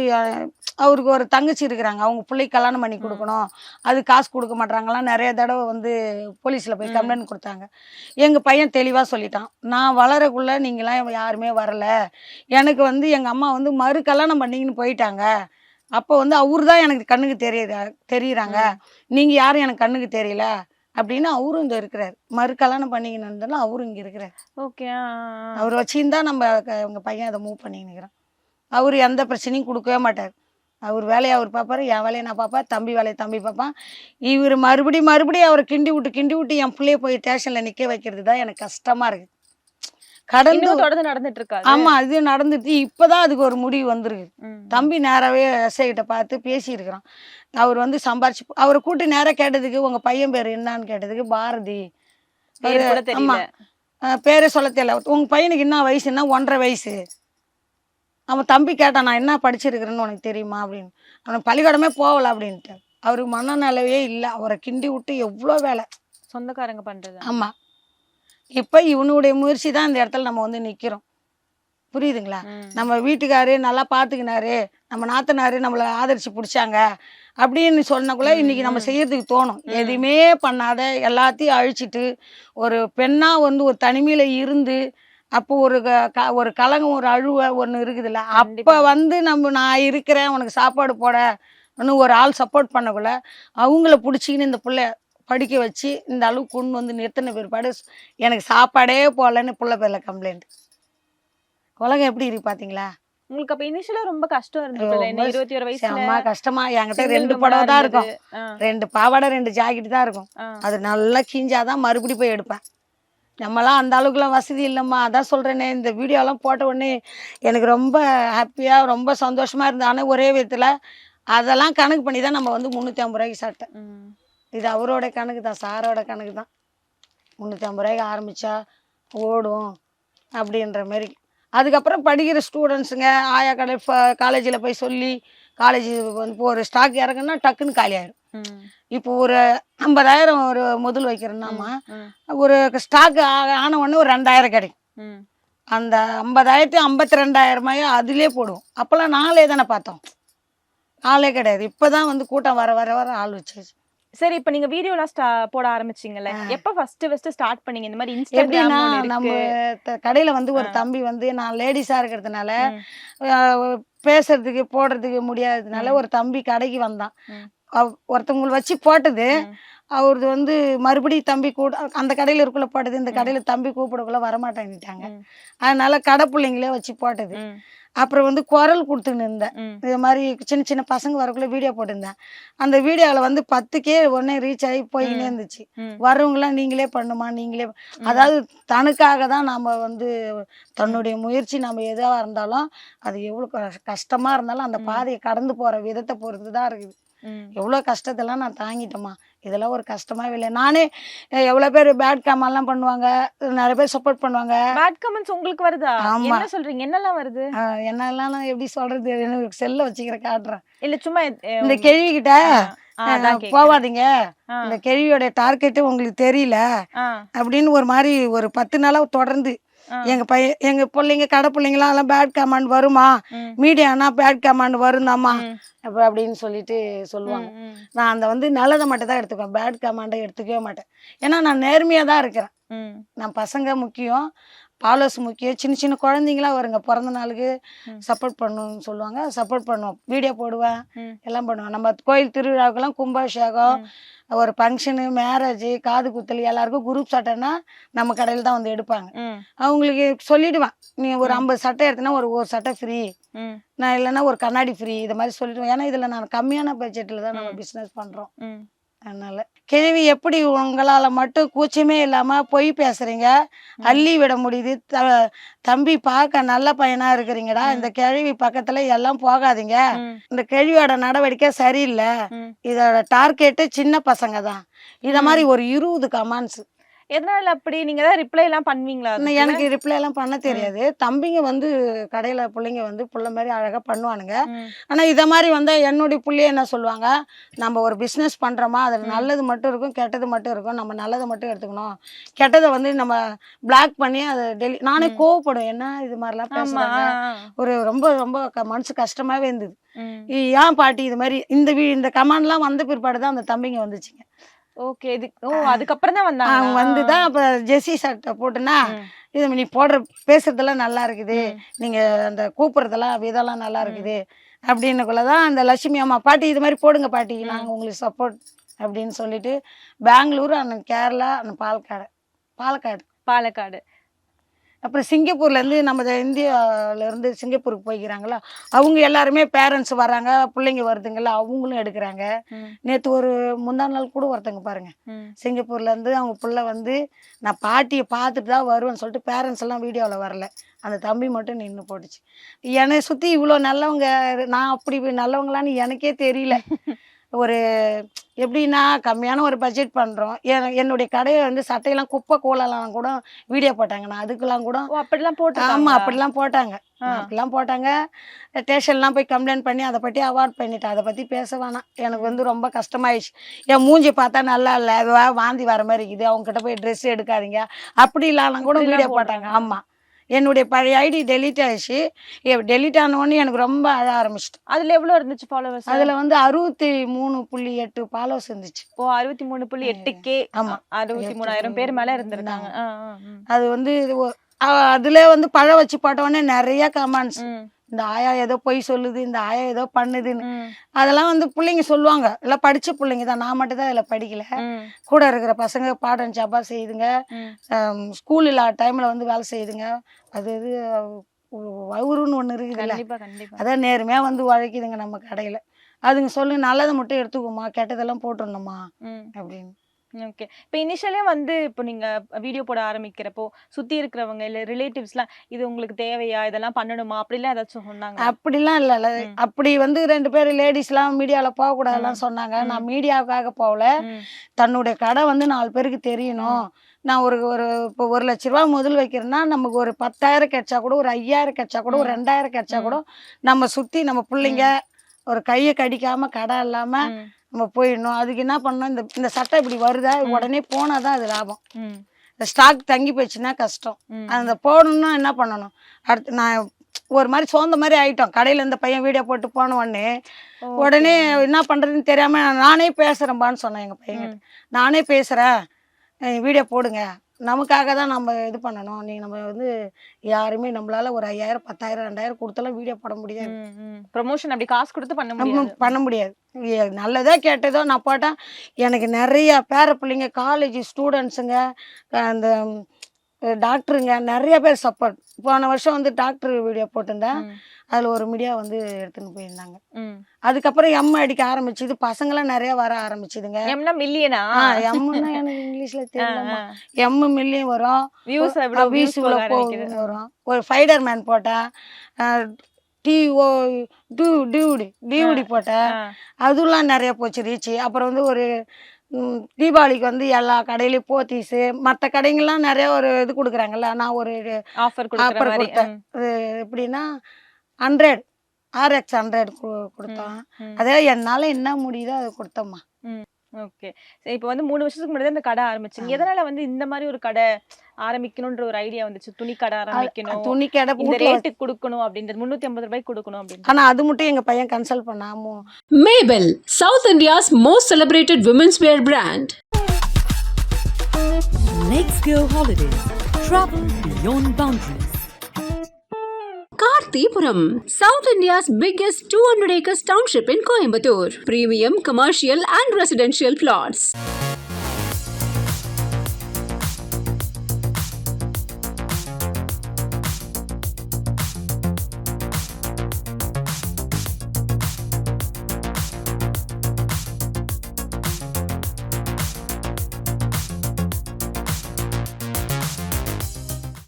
அவருக்கு ஒரு தங்கச்சி இருக்கிறாங்க, அவங்க பிள்ளைக்கு கல்யாணம் பண்ணி கொடுக்கணும், அது காசு கொடுக்க மாட்டாங்களாம். நிறைய தடவை வந்து போலீஸில் போய் கம்ப்ளைண்ட் கொடுத்தாங்க. எங்கள் பையன் தெளிவாக சொல்லிட்டான், நான் வளரக்குள்ள நீங்களாம் யாருமே வரல, எனக்கு வந்து எங்கள் அம்மா வந்து மறு கல்யாணம் பண்ணிக்கின்னு போயிட்டாங்க. அப்போ வந்து அவரு தான் எனக்கு கண்ணுக்கு தெரியுறாங்க, நீங்கள் யாரும் எனக்கு கண்ணுக்கு தெரியல அப்படின்னு அவரும் இங்கே இருக்கிறார். மறு கல்யாணம் பண்ணிக்கணுன்னாலும் அவரும் இங்கே இருக்கிறார். ஓகே. அவர் வச்சுருந்தா நம்ம எங்கள் பையன் அதை மூவ் பண்ணிக்கிறோம். அவர் எந்த பிரச்சனையும் கொடுக்கவே மாட்டார். அவர் வேலையை அவர் பார்ப்பார், என் வேலையை நான் பார்ப்பேன், தம்பி வேலையை தம்பி பார்ப்பான். இவர் மறுபடியும் அவரை கிண்டி விட்டு என் பிள்ளைய போய் ஸ்டேஷனில் நிற்க வைக்கிறது தான் எனக்கு கஷ்டமாக இருக்குது. தொடர்ந்து நடந்துட்டு இருக்கா? ஆமா, அது நடந்துட்டு இப்பதான் அதுக்கு ஒரு முடிவு வந்திருக்கு. தம்பி நேராவே எஸ்ஐ கிட்ட பார்த்து பேசியிருக்கிறான். அவர் வந்து சம்பாரிச்சு அவரை கூட்டி நேரம் கேட்டதுக்கு உங்க பையன் பேர் என்னன்னு கேட்டதுக்கு பாரதி. ஆமா, பேரே சொல்ல தெரியல. உங்க பையனுக்கு என்ன வயசுன்னா 1.5 வயசு. அவன் தம்பி கேட்டான், நான் என்ன படிச்சிருக்கிறேன்னு உனக்கு தெரியுமா அப்படின்னு. அவனுக்கு பள்ளிக்கூடமே போகல அப்படின்ட்டு. அவருக்கு மனநிலவே இல்லை. அவரை கிண்டி விட்டு எவ்வளோ வேலை சொந்தக்காரங்க பண்றது. ஆமா, இப்போ இவனுடைய முயற்சி தான் இந்த இடத்துல நம்ம வந்து நிற்கிறோம். புரியுதுங்களா? நம்ம வீட்டுக்காரு நல்லா பார்த்துக்கினாரு, நம்ம நாத்தனாரு நம்மளை ஆதரிச்சு பிடிச்சாங்க அப்படின்னு சொன்னக்குள்ள இன்னைக்கு நம்ம செய்யறதுக்கு தோணும். எதுவுமே பண்ணாத எல்லாத்தையும் அழிச்சிட்டு ஒரு பெண்ணாக வந்து ஒரு தனிமையில் இருந்து அப்போ ஒரு கலங்கம் ஒரு அழுவ ஒன்று இருக்குதுல்ல, அப்போ வந்து நான் இருக்கிறேன் உனக்கு சாப்பாடு போட இன்னும் ஒரு ஆள் சப்போர்ட் பண்ணக்குள்ள அவங்கள பிடிச்சிக்கின்னு இந்த பிள்ளை படிக்க வச்சு இந்த அளவுக்கு கொண்டு வந்து நிறுத்தின பிற்பாடு எனக்கு சாப்பாடே போகலன்னு பிள்ளை பேரில் கம்ப்ளைண்ட். உலகம் எப்படி இருக்கு பார்த்தீங்களா? உங்களுக்கு அப்ப இனிஷியலா ரொம்ப கஷ்டம் இருந்தது. 21 வயசுல அம்மா கஷ்டமா. என்கிட்ட 2 புடவை தான் இருக்கும், 2 பாவாடை 2 ஜாக்கெட் தான் இருக்கும். அது நல்லா கிஞ்சாதான் மறுபடியும் போய் எடுப்பேன். நம்மலாம் அந்த அளவுக்குலாம் வசதி இல்லைம்மா. அதான் சொல்கிறேனே, இந்த வீடியோலாம் போட்ட உடனே எனக்கு ரொம்ப ஹாப்பியாக ரொம்ப சந்தோஷமாக இருந்தது. ஆனால் ஒரே விதத்தில் அதெல்லாம் கணக்கு பண்ணி தான் நம்ம வந்து 350 ரூபாய்க்கு சட்டை. இது அவரோட கணக்கு தான், சாரோட கணக்கு தான். 350 ரூபாய்க்கு ஆரம்பித்தா ஓடும் அப்படின்ற மாரி. அதுக்கப்புறம் படிக்கிற ஸ்டூடெண்ட்ஸுங்க ஆயா கடை காலேஜில் போய் சொல்லி காலேஜ் வந்து இப்போ ஒரு ஸ்டாக் இறக்குன்னா டக்குன்னு காலி ஆயிடும். இப்போ ஒரு 50,000 ஒரு முதல் வைக்கிறேன்னாமா ஒரு ஸ்டாக் ஆன உடனே ஒரு 2,000 கிடைக்கும். அந்த 50,000 52,000 அதுலேயே போடுவோம். அப்போல்லாம் நாளே தானே பார்த்தோம், ஆளே கிடையாது. இப்போதான் வந்து கூட்டம் வர வர வர ஆள் வச்சாச்சு. சரி, இப்ப நீங்க வீடியோலாம் போட ஆரம்பிச்சீங்கல்ல, எப்ப ஃபர்ஸ்ட் ஸ்டார்ட் பண்ணீங்க? இந்த மாதிரி எப்படின்னா இன்ஸ்டாகிராம் நம்ம கடையில வந்து ஒரு தம்பி வந்து நான் லேடிஸா இருக்கிறதுனால பேசுறதுக்கு போடுறதுக்கு முடியாததுனால ஒரு தம்பி கடைக்கு வந்தான். ஒருத்தவங்களை வச்சு போட்டது அவரது வந்து மறுபடியும் தம்பி கூட அந்த கடையில இருக்குள்ள போட்டது, இந்த கடையில தம்பி கூப்பிடக்குள்ள வரமாட்டேன்னுட்டாங்க. அதனால கடை பிள்ளைங்களே வச்சு போட்டது. அப்புறம் வந்து குரல் கொடுத்துன்னு இருந்தேன். இது மாதிரி சின்ன சின்ன பசங்க வரக்குள்ள வீடியோ போட்டிருந்தேன். அந்த வீடியோவில் வந்து 10K உடனே ரீச் ஆகி போயின்னே இருந்துச்சு. வரவங்களாம் நீங்களே பண்ணுமா நீங்களே, அதாவது தனக்காக தான் நம்ம வந்து தன்னுடைய முயற்சி நம்ம எதாக இருந்தாலும் அது எவ்வளோ கஷ்டமாக இருந்தாலும் அந்த பாதையை கடந்து போகிற விதத்தை பொறுத்து தான் இருக்குது. எவ்வளோ கஷ்டத்தெல்லாம் நான் தாங்கிட்டேம்மா. இதெல்லாம் ஒரு கஷ்டமாவே இல்லை. நானே எவ்வளோ பேர் பேட் கமெண்ட்லாம் பண்ணுவாங்க, நிறைய பேர் சப்போர்ட் பண்ணுவாங்க. பேட் கமெண்ட்ஸ் உங்களுக்கு வருதா? என்ன சொல்றீங்க? என்னெல்லாம் வருது? என்னெல்லாம் நான் எப்படி சொல்றது, எனக்கு செல்ல வச்சுக்கிற காட்டுறேன். இல்ல சும்மா இந்த கேள்விக்கிட்ட போவாதீங்க, இந்த கேள்வியோட டார்கெட்டு உங்களுக்கு தெரியல அப்படின்னு ஒரு மாதிரி ஒரு 10 நாளா தொடர்ந்து எங்க பிள்ளைங்க கடை பிள்ளைங்களாம் எல்லாம் பேட் கமெண்ட் வருமா, மீடியானா பேட் கமெண்ட் வருந்தாமா அப்படின்னு சொல்லிட்டு சொல்லுவாங்க. நான் அந்த வந்து நல்லதை மட்டும் தான் எடுத்துக்குவேன், பேட் கமெண்டை எடுத்துக்கவே மாட்டேன். ஏன்னா நான் நேர்மையாக தான் இருக்கிறேன். நான் பசங்க முக்கியம், ஃபாலோஸ் முக்கியம். சின்ன சின்ன குழந்தைங்களாம் வருங்க, பிறந்த நாளுக்கு சப்போர்ட் பண்ணணும்னு சொல்லுவாங்க, சப்போர்ட் பண்ணுவோம். வீடியோ போடுவேன், எல்லாம் பண்ணுவேன். நம்ம கோயில் திருவிழாவுக்கெல்லாம் கும்பாபிஷேகம், ஒரு ஃபங்க்ஷனு, மேரேஜ், காது குத்தல் எல்லாருக்கும் குரூப் சட்டைன்னா நம்ம கடையில் தான் வந்து எடுப்பாங்க. அவங்களுக்கு சொல்லிடுவேன், நீ ஒரு 50 சட்டை எடுத்தனா ஒரு சட்டை ஃப்ரீ, நான் இல்லைன்னா ஒரு கண்ணாடி ஃப்ரீ, இதை மாதிரி சொல்லிடுவேன். ஏன்னா இதில் நான் கம்மியான பட்ஜெட்டில் தான் நம்ம பிஸ்னஸ் பண்ணுறோம். அதனால கேள்வி எப்படி உங்களால் மட்டும் கூச்சமே இல்லாமல் பொய் பேசுறீங்க, அள்ளி விட முடியுது. தம்பி பார்க்க நல்ல பையனா இருக்கிறீங்கடா, இந்த கேள்வி பக்கத்துல எல்லாம் போகாதீங்க, இந்த கேள்வியோட நடவடிக்கை சரியில்லை, இதோட டார்கெட்டு சின்ன பசங்க தான். இத மாதிரி ஒரு 20 கமெண்ட்ஸ். எதனால அப்படி? நீங்க தான் ரிப்ளை எல்லாம் பண்ணுவீங்களா? எனக்கு ரிப்ளை எல்லாம் பண்ண தெரியாது. தம்பிங்க வந்து கடையில பிள்ளைங்க வந்து புள்ள மாதிரி அழகா பண்ணுவானுங்க. ஆனா இத மாதிரி வந்தா என்னுடைய பிள்ளைய என்ன சொல்லுவாங்க, நம்ம ஒரு பிசினஸ் பண்றோமா, அதுல நல்லது மட்டும் இருக்கும் கெட்டது மட்டும் இருக்கும், நம்ம நல்லதை மட்டும் எடுத்துக்கணும், கெட்டதை வந்து நம்ம பிளாக் பண்ணி அதை நானே கோவப்படும். என்ன இது மாதிரிலாம் பேசுறாங்க, ஒரு ரொம்ப ரொம்ப மனசு கஷ்டமாவே இருந்தது. ஏன் பாட்டி இது மாதிரி இந்த கமெண்ட்லாம் வந்த பிற்பாடுதான் அந்த தம்பிங்க வந்துச்சுங்க. ஓகே. அதுக்கப்புறம் தான் வந்தாங்க. அவங்க வந்துதான் அப்ப ஜெர்சி சட்டை போட்டுனா, இது நீ போடுற பேசுறதெல்லாம் நல்லா இருக்குது, நீங்க அந்த கூப்பிடுறதெல்லாம் விதெல்லாம் நல்லா இருக்குது அப்படின்னுக்குள்ளதான் அந்த லட்சுமி அம்மா, பாட்டி இது மாதிரி போடுங்க பாட்டி, நாங்க உங்களுக்கு சப்போர்ட் அப்படின்னு சொல்லிட்டு பெங்களூர், அந்த கேரளா, அந்த பாலக்காடு, அப்புறம் சிங்கப்பூர்லேருந்து நம்ம இந்தியாவிலேருந்து சிங்கப்பூருக்கு போய்க்கிறாங்களா, அவங்க எல்லாருமே பேரண்ட்ஸ் வராங்க, பிள்ளைங்க வருதுங்களா, அவங்களும் எடுக்கிறாங்க. நேற்று ஒரு முந்தா நாள் கூட ஒருத்தங்க பாருங்க, சிங்கப்பூர்லேருந்து அவங்க பிள்ளை வந்து நான் பாட்டியை பார்த்துட்டு தான் வருவேன்னு சொல்லிட்டு பேரண்ட்ஸ் எல்லாம் வீடியோவில் வரல, அந்த தம்பி மட்டும் நின்று போட்டுச்சு. என்னை சுற்றி இவ்வளோ நல்லவங்க, நான் அப்படி நல்லவங்களான்னு எனக்கே தெரியல. ஒரு எப்படின்னா கம்மியான ஒரு பட்ஜெட் பண்ணுறோம். என்னுடைய கடையை வந்து சட்டையெல்லாம் குப்பை கோலெல்லாம் கூட வீடியோ போட்டாங்க. நான் அதுக்கெல்லாம் கூட அப்படிலாம் போட்டு, ஆமாம் அப்படிலாம் போட்டாங்க. ஸ்டேஷன்லாம் போய் கம்ப்ளைண்ட் பண்ணி அதை பற்றி அவாய்ட் பண்ணிட்டேன். அதை பற்றி பேச வேணாம், எனக்கு வந்து ரொம்ப கஷ்டமாயிடுச்சு. என் மூஞ்சி பார்த்தா நல்லா இல்லை, வாந்தி வர மாதிரி இருக்குது, அவங்ககிட்ட போய் ட்ரெஸ் எடுக்காதீங்க அப்படி இல்லைனா கூட வீடியோ போட்டாங்க. ஆமாம், என்னுடைய பழைய ஐடி டெலீட் ஆயிடுச்சு. டெலீட் ஆனோடனே எனக்கு ரொம்ப அழ ஆரம்பிச்சிட்டு. அதுல எவ்வளவு இருந்துச்சு ஃபாலோவர்ஸ்? அதுல வந்து 63.8 ஃபாலோவர்ஸ் இருந்துச்சு. 63.8K. ஆமா, 63,000 பேர் மேல இருந்திருக்காங்க. அது வந்து அதுல வந்து பழ வச்சு போட்டோடனே நிறைய கமெண்ட்ஸ், இந்த ஆயா ஏதோ பொய் சொல்லுது, இந்த ஆயா ஏதோ பண்ணுதுன்னு. அதெல்லாம் வந்து பிள்ளைங்க சொல்லுவாங்க, எல்லாம் படிச்ச பிள்ளைங்க தான், நான் மட்டும் தான் இதில் படிக்கல. கூட இருக்கிற பசங்க பாடம் ஜாப்பா செய்யுதுங்க, ஸ்கூல் இல்லாத டைம்ல வந்து வேலை செய்யுதுங்க. அது இது வவுருன்னு ஒன்று இருக்குதுல்ல, அதான் நேர்மையா வந்து உழைக்குதுங்க நம்ம கடையில. அதுங்க சொல்லு நல்லதை மட்டும் எடுத்துக்கோமா, கெட்டதெல்லாம் போட்டுடணுமா அப்படின்னு. ஓகே. இப்போ இனிஷியலே வந்து இப்போ நீங்க வீடியோ போட ஆரம்பிக்கிறப்போ சுத்தி இருக்கிறவங்க இல்ல ரிலேட்டிவ்ஸ்லாம் இது உங்களுக்கு தேவையா, இதெல்லாம் பண்ணணுமா அப்படிலாம் ஏதாச்சும் சொன்னாங்களா? அப்படிலாம் இல்ல. அப்படி வந்து 2 பேர் லேடிஸ்லாம் மீடியால போகக்கூடாதுலாம் சொன்னாங்க. நான் மீடியாவுக்காக போகல. ம். தன்னுடைய கடை வந்து 4 பேருக்கு தெரியணும். நான் ஒரு ஒரு இப்போ ரூ. 1,00,000 முதல் வைக்கிறேன்னா நமக்கு ஒரு 10,000 கிடைச்சா கூட, ஒரு 5,000 கிடைச்சா கூட, ஒரு 2,000 கிடைச்சா கூட நம்ம சுத்தி நம்ம பிள்ளைங்க ஒரு கையை கடிக்காம கடை இல்லாம ம். நம்ம போயிடணும். அதுக்கு என்ன பண்ணணும், இந்த சட்டை இப்படி வருதா உடனே போனாதான் அது லாபம். ம். இந்த ஸ்டாக் தங்கி போயிடுச்சுன்னா கஷ்டம். ம். அந்த போடணும்னா என்ன பண்ணணும், அடுத்து நான் ஒரு மாதிரி சோர்ந்த மாதிரி ஆயிட்டோம். கடையில இந்த பையன் வீடியோ போட்டு போன உடனே என்ன பண்றதுன்னு தெரியாம நானே பேசுறேன்பான்னு சொன்னேன் எங்க பையன்கிட்ட. நானே பேசுறேன், வீடியோ போடுங்க, நமக்காக தான் நம்ம இது பண்ணணும். நம்ம வந்து யாருமே நம்மளால ஒரு 5,000 10,000 2,000 கொடுத்தாலும் வீடியோ போட முடியாது. ப்ரமோஷன் அப்படி காசு கொடுத்து பண்ண நம்ம முடியாது. பண்ண முடியாது. நல்லதோ கேட்டதோ நான் போட்டேன். எனக்கு நிறைய பேர பிள்ளைங்க, காலேஜ் ஸ்டூடெண்ட்ஸுங்க, அந்த டாக்டருங்க நிறைய பேர் சப்போர்ட். போன வருஷம் வந்து டாக்டர் வீடியோ போட்டிருந்தேன். அதில் ஒரு மீடியா வந்து எடுத்துன்னு போயிருந்தாங்க. அதுக்கப்புறம் எம் அடிக்க ஆரம்பிச்சுது. பசங்களாம் நிறைய வர ஆரம்பிச்சுதுங்க. எம்னா மில்லியனா? எம்னா எனக்கு இங்கிலீஷ்ல தெரியலம்மா. எம் மில்லியன் வரும், வியூஸ் வியூஸ் இவ்வளோ போகும் வரும். ஒரு ஃபைடர் மேன் போட்டேன், டிஓ டிவிடி போட்டேன், அதுலாம் நிறைய போச்சு ரீச்சு. அப்புறம் வந்து ஒரு தீபாவளிக்கு வந்து எல்லா கடையிலையும் போத்தீஸு மற்ற கடைங்கள்லாம் நிறைய ஒரு இது கொடுக்குறாங்கல்ல, நான் ஒரு ஆஃபர் ஆஃபர் கொடுத்தேன். எப்படின்னா 100 RX 100 கொடுத்தோம். அதே என்னால் என்ன முடியுதோ அதை கொடுத்தோம்மா. ஓகே. இப்போ வந்து 3 வருஷத்துக்கு முன்னாடி இந்த கடை ஆரம்பிச்சீங்க. எதனால வந்து இந்த மாதிரி ஒரு கடை ஆரம்பிக்கணும்ன்ற ஒரு ஐடியா வந்துச்சு? துணி கடை ஆரம்பிக்கணும், துணி கடை இந்த ரேட்டுக்கு கொடுக்கணும் அப்படின்றது, 350 ரூபாய்க்கு கொடுக்கணும் அப்படின்னு. ஆனால் அது மட்டும் எங்கள் பையன் consult பண்ணாமோ. Mabel, South India's most celebrated women's wear brand. Let's go holiday. Travel beyond boundaries. Karthipuram, South India's biggest 200 acres township in Coimbatore. Premium commercial and residential plots.